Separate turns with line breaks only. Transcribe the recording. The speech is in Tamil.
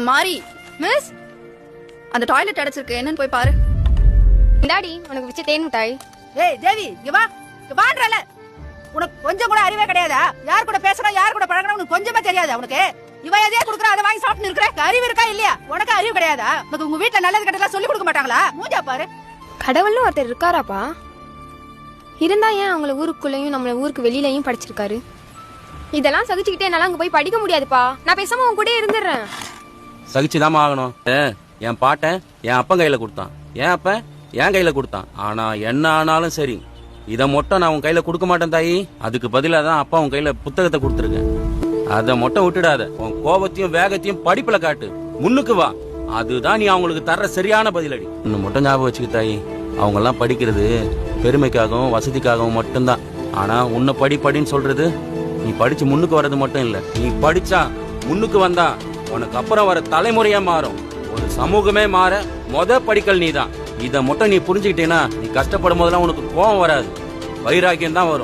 மாறி மிஸ், அந்த டாய்லெட் அடைச்சிருக்கு, என்னன்னு போய் பாரு.
இந்தாடி உனக்கு வச்ச தேன் மிட்டாய்.
ஏய் தேவி, இங்க வா, இங்க வான்றல. உனக்கு கொஞ்சம் கூட அறிவே கிடையாதா? யார் கூட பேசணும், யார் கூட பழகணும் உனக்கு கொஞ்சமே தெரியாதா? உனக்கு இவ எதையா குடுக்குற, அதை வாங்கி சாப்பிட்டு இருக்கிற. அறிவு இருக்கா இல்லையா? உனக்கு அறிவு கிடையாதா? உனக்கு உங்க வீட்டுல நல்லது கெட்டதெல்லாம் சொல்லி கொடுக்க மாட்டாங்களா? மூஞ்சா பாரு.
கடவுள்னு ஒருத்தர் இருக்காராப்பா. இருந்தா ஏன் அவங்கள ஊருக்குள்ளேயும் நம்மள ஊருக்கு வெளியிலயும் படிச்சிருக்காரு. இதெல்லாம் சகிச்சுக்கிட்டே என்னால அங்க போய் படிக்க முடியாதுப்பா. நான் பேசாம உன் கூட இருந்துடுறேன்.
சகிச்சுதாமா ஆகணும். என் பாட்டன் என் அப்பன் கையில கொடுத்தான், என் அப்பன் என் கையில கொடுத்தான். ஆனா என்ன ஆனாலும் சரி, இதை மட்டும் நான் உன் கையில கொடுக்க மாட்டேன் தாயி. அதுக்கு பதிலாக தான் அப்பா உன் கையில புத்தகத்தை கொடுத்துருக்கேன். அதை மட்டும் விட்டுடாத. உன் கோபத்தையும் வேகத்தையும் படிப்புல காட்டு, முன்னுக்கு வா. அதுதான் நீ அவங்களுக்கு தர்ற சரியான பதிலடி. இன்னும் மட்டும் ஞாபகம் வச்சுக்க தாயி, அவங்க எல்லாம் படிக்கிறது பெருமைக்காகவும் வசதிக்காகவும் மட்டும்தான். ஆனா உன்னை படின்னு சொல்றது, நீ படிச்சு முன்னுக்கு வர்றது மட்டும் இல்ல. நீ படிச்சா முன்னுக்கு வந்தா உனக்கு அப்புறம் வர தலைமுறையா மாறும், ஒரு சமூகமே மாற படிக்கல் நீதான். இதை மட்டும் நீ புரிஞ்சுக்கிட்டீங்கன்னா, நீ கஷ்டப்படும் போதெல்லாம் உனக்கு கோபம் வராது, வைராக்கியம் தான் வரும்.